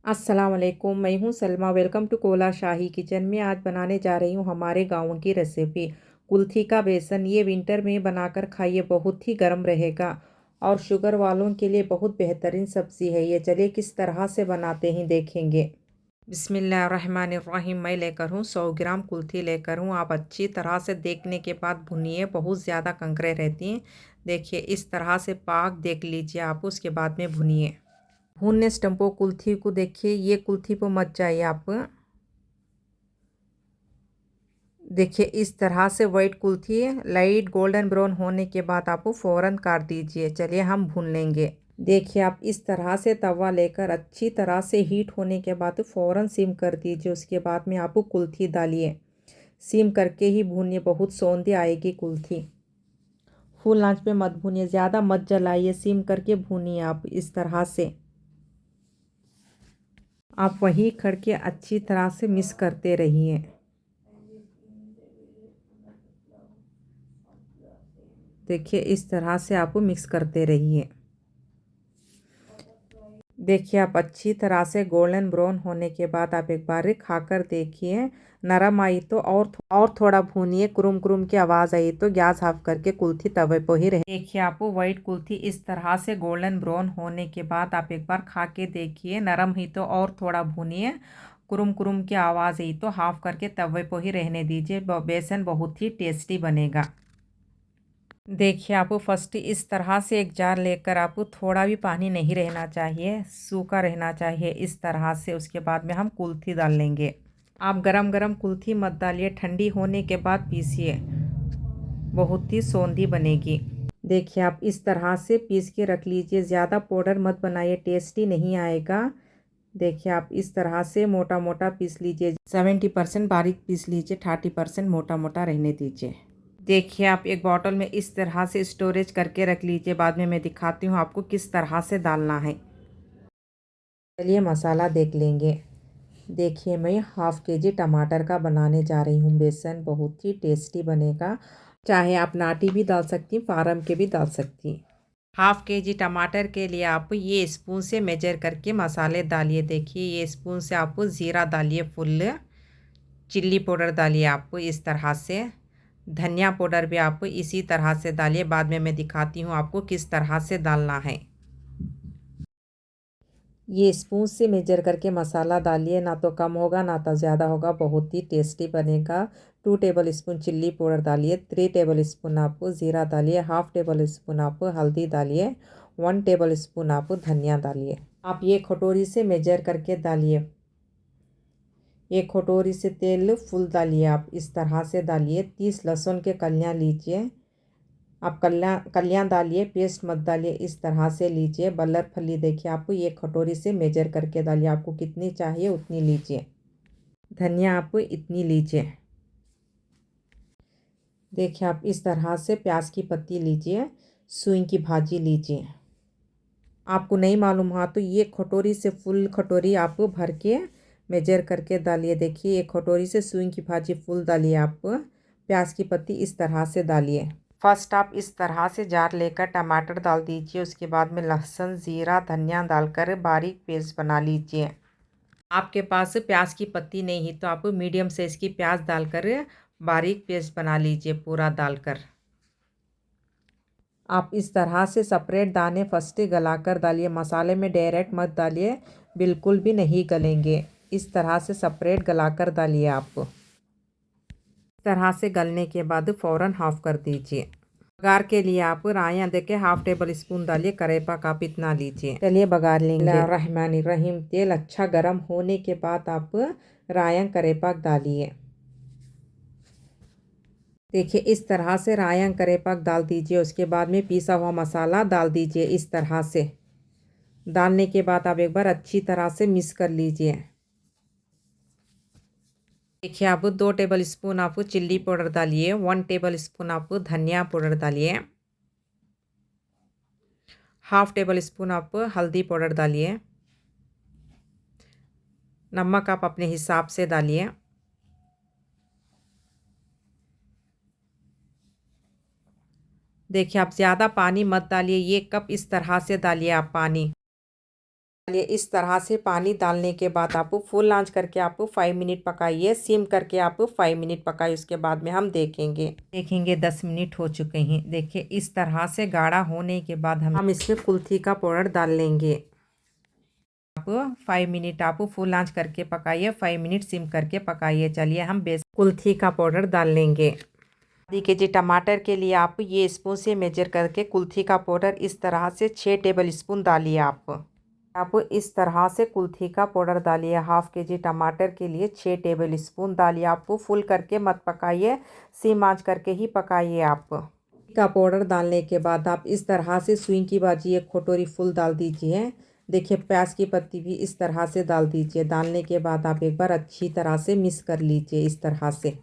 अस्सलाम वालेकुम, मैं हूँ Salma. Welcome to Kola Shahi kitchen में। आज बनाने जा रही हूँ हमारे गाँव की रेसिपी कुल्थी का बेसन। ये विंटर में बनाकर खाइए, बहुत ही गर्म रहेगा और शुगर वालों के लिए बहुत बेहतरीन सब्ज़ी है ये। चलिए किस तरह से बनाते हैं देखेंगे। बिस्मिल्लाहिर्रहमानिर्रहीम। मैं लेकर हूँ 100 ग्राम कुल्थी लेकर हूँ। आप अच्छी तरह से देखने के बाद भुनिए, बहुत ज़्यादा कंकरे रहती हैं। देखिए इस तरह से पाक देख लीजिए आप, उसके बाद में भुनिए। भूनने स्टम्पो कुल्थी को देखिए, ये कुल्थी को मत जाइए आप। देखिए इस तरह से वाइट कुल्थी लाइट गोल्डन ब्राउन होने के बाद आप फ़ौरन काट दीजिए। चलिए हम भून लेंगे। देखिए आप इस तरह से तवा लेकर अच्छी तरह से हीट होने के बाद फ़ौरन सिम कर दीजिए। उसके बाद में आप कुल्थी डालिए। सिम करके ही भूनिए, बहुत सौंधी आएगी कुल्थी। फुल आंच पे मत भूनिए, ज़्यादा मत जलाइए, सिम करके भूनिए आप इस तरह से। आप वही करके अच्छी तरह से मिक्स करते रहिए। देखिए इस तरह से आप मिक्स करते रहिए। देखिए आप अच्छी तरह से गोल्डन ब्राउन होने के बाद आप एक बार खाकर देखिए। नरम आई तो और थोड़ा भूनिए। कुरुम कुरुम की आवाज़ आई तो गैस ऑफ करके कुल्थी तवे पर ही रहे। देखिए आपको वाइट कुल्थी इस तरह से गोल्डन ब्राउन होने के बाद आप एक बार खा के देखिए। नरम ही तो और थोड़ा भूनिए। कुरुम कुरुम की आवाज़ आई तो हाफ करके तवे पर ही रहने दीजिए। बेसन बहुत ही टेस्टी बनेगा। देखिए आप फर्स्ट इस तरह से एक जार लेकर आप थोड़ा भी पानी नहीं रहना चाहिए, सूखा रहना चाहिए इस तरह से। उसके बाद में हम कुल्थी डाल लेंगे। आप गरम गरम कुल्थी मत डालिए, ठंडी होने के बाद पीसिए, बहुत ही सौंधी बनेगी। देखिए आप इस तरह से पीस के रख लीजिए। ज़्यादा पाउडर मत बनाइए, टेस्टी नहीं आएगा। देखिए आप इस तरह से मोटा मोटा पीस लीजिए। 70% बारीक पीस लीजिए, 30% मोटा मोटा रहने दीजिए। देखिए आप एक बॉटल में इस तरह से स्टोरेज करके रख लीजिए। बाद में मैं दिखाती हूँ आपको किस तरह से डालना है। चलिए मसाला देख लेंगे। देखिए मैं हाफ़ के जी टमाटर का बनाने जा रही हूँ बेसन, बहुत ही टेस्टी बनेगा। चाहे आप नाटी भी डाल सकती, फार्म के भी डाल सकती। हाफ़ के जी टमाटर के लिए आप ये स्पून से मेजर करके मसाले डालिए। देखिए ये स्पून से आप ज़ीरा डालिए फुल, चिल्ली पाउडर डालिए आप इस तरह से, धनिया पाउडर भी आप इसी तरह से डालिए। बाद में मैं दिखाती हूँ आपको किस तरह से डालना है। ये स्पून से मेजर करके मसाला डालिए, ना तो कम होगा ना तो ज़्यादा होगा, बहुत ही टेस्टी बनेगा। 2 टेबल स्पून चिल्ली पाउडर डालिए, 3 टेबल स्पून आप ज़ीरा डालिए, हाफ़ टेबल स्पून आप हल्दी डालिए, 1 टेबल स्पून आप धनिया डालिए। आप ये कटोरी से मेजर करके डालिए। एक कटोरी से तेल फुल डालिए, आप इस तरह से डालिए। 30 लहसुन के कलियाँ लीजिए। आप कलियाँ डालिए, पेस्ट मत डालिए, इस तरह से लीजिए। बल्लर फली देखिए आप एक कटोरी से मेजर करके डालिए। आपको कितनी चाहिए उतनी लीजिए। धनिया आप इतनी लीजिए। देखिए आप इस तरह से प्याज की पत्ती लीजिए, सूई की भाजी लीजिए। आपको नहीं मालूम हुआ तो ये कटोरी से फुल कटोरी आप भर के मेजर करके डालिए। देखिए एक कटोरी से सूई की भाजी फुल डालिए आप। प्याज की पत्ती इस तरह से डालिए। फर्स्ट आप इस तरह से जार लेकर टमाटर डाल दीजिए। उसके बाद में लहसुन ज़ीरा धनिया डालकर बारीक पेस्ट बना लीजिए। आपके पास प्याज की पत्ती नहीं है तो आप मीडियम साइज़ की प्याज डालकर बारीक पेस्ट बना लीजिए पूरा डालकर। आप इस तरह से सेपरेट दाने फर्स्ट गलाकर डालिए, मसाले में डायरेक्ट मत डालिए, बिल्कुल भी नहीं गलेंगे। इस तरह से सेपरेट गलाकर डालिए आप। इस तरह से गलने के बाद फ़ौरन हाफ़ कर दीजिए। बघार के लिए आप रायन देके हाफ़ टेबल स्पून डालिए, करेपाक आप इतना लीजिए। चलिए बघार लेंगे। रहमान रहीम। तेल अच्छा गर्म होने के बाद आप रायन करेपाक डालिए। देखिए इस तरह से रायन करेपाक डाल दीजिए। उसके बाद में पिसा हुआ मसाला डाल दीजिए इस तरह से। डालने के बाद आप एक बार अच्छी तरह से मिक्स कर लीजिए। देखिए आप 2 टेबल स्पून आप चिल्ली पाउडर डालिए, 1 टेबल स्पून आप धनिया पाउडर डालिए, हाफ़ टेबल स्पून आप हल्दी पाउडर डालिए, नमक आप अपने हिसाब से डालिए। देखिए आप ज़्यादा पानी मत डालिए, 1 कप इस तरह से डालिए आप पानी। चलिए इस तरह से पानी डालने के बाद आप फुल आंच करके आप 5 मिनट पकाइए, सिम करके आप 5 मिनट पकाइए। उसके बाद में हम देखेंगे 10 मिनट हो चुके हैं। देखिए इस तरह से गाढ़ा होने के बाद हम इसमें कुल्थी का पाउडर डाल लेंगे। आप 5 मिनट आप फुल आंच करके पकाइए, 5 मिनट सिम करके पकाइए। चलिए हम बेस कुल्थी का पाउडर डाल लेंगे। आधी के जी टमाटर के लिए आप ये स्पून से मेजर करके कुल्थी का पाउडर इस तरह से 6 टेबल स्पून डालिए। आप इस तरह से कुल्थी का पाउडर डालिए। हाफ के जी टमाटर के लिए 6 टेबल स्पून डालिए। आप फुल करके मत पकाइए, सिम आंच करके ही पकाइए। आप का पाउडर डालने के बाद आप इस तरह से सुई की भाजी 1 कटोरी फुल डाल दीजिए। देखिए प्याज की पत्ती भी इस तरह से डाल दीजिए। डालने के बाद आप एक बार अच्छी तरह से मिक्स कर लीजिए इस तरह से।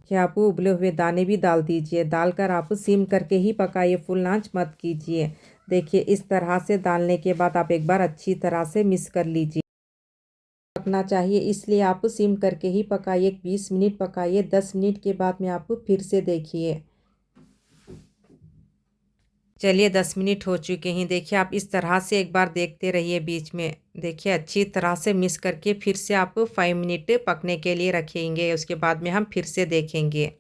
क्या आप उबले हुए दाने भी डाल दीजिए। डालकर आप सिम करके ही पकाइए, फुल आंच मत कीजिए। देखिए इस तरह से डालने के बाद आप एक बार अच्छी तरह से मिक्स कर लीजिए। पकना चाहिए इसलिए आप सिम करके ही पकाइए। 20 मिनट पकाइए। 10 मिनट के बाद में आप फिर से देखिए। चलिए 10 मिनट हो चुके हैं। देखिए आप इस तरह से एक बार देखते रहिए बीच में। देखिए अच्छी तरह से मिक्स करके फिर से आप 5 मिनट पकने के लिए रखेंगे। उसके बाद में हम फिर से देखेंगे।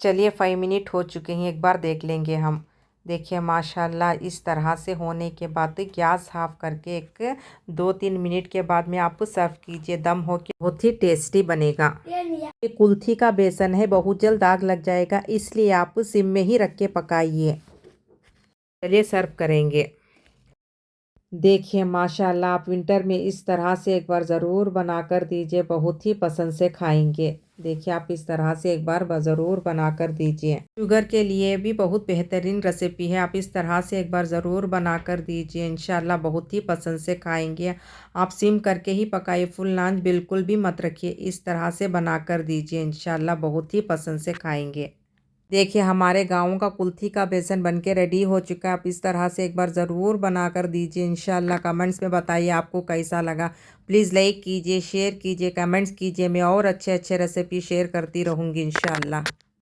चलिए 5 मिनट हो चुके हैं, एक बार देख लेंगे हम। देखिए माशाल्लाह इस तरह से होने के बाद गैस ऑफ करके 2-3 मिनट के बाद में आप सर्व कीजिए। दम हो के बहुत ही टेस्टी बनेगा। ये कुल्थी का बेसन है, बहुत जल्द आग लग जाएगा, इसलिए आप सिम में ही रख के पकाइए। चलिए सर्व करेंगे। देखिए माशाल्लाह आप विंटर में इस तरह से एक बार ज़रूर बना कर दीजिए, बहुत ही पसंद से खाएंगे। देखिए आप इस तरह से एक बार ज़रूर बना कर दीजिए। शुगर के लिए भी बहुत बेहतरीन रेसिपी है। आप इस तरह से एक बार ज़रूर बना कर दीजिए, इंशाल्लाह बहुत ही पसंद से खाएंगे। आप सिम करके ही पकाइए, फुल आंच बिल्कुल भी मत रखिए। इस तरह से बना कर दीजिए, इंशाल्लाह बहुत ही पसंद से खाएंगे। देखिए हमारे गाँव का कुल्थी का बेसन बनके रेडी हो चुका है। आप इस तरह से एक बार ज़रूर बना कर दीजिए। इंशाल्लाह कमेंट्स में बताइए आपको कैसा लगा। प्लीज़ लाइक कीजिए, शेयर कीजिए, कमेंट्स कीजिए। मैं और अच्छे अच्छे रेसिपी शेयर करती रहूँगी इंशाल्लाह।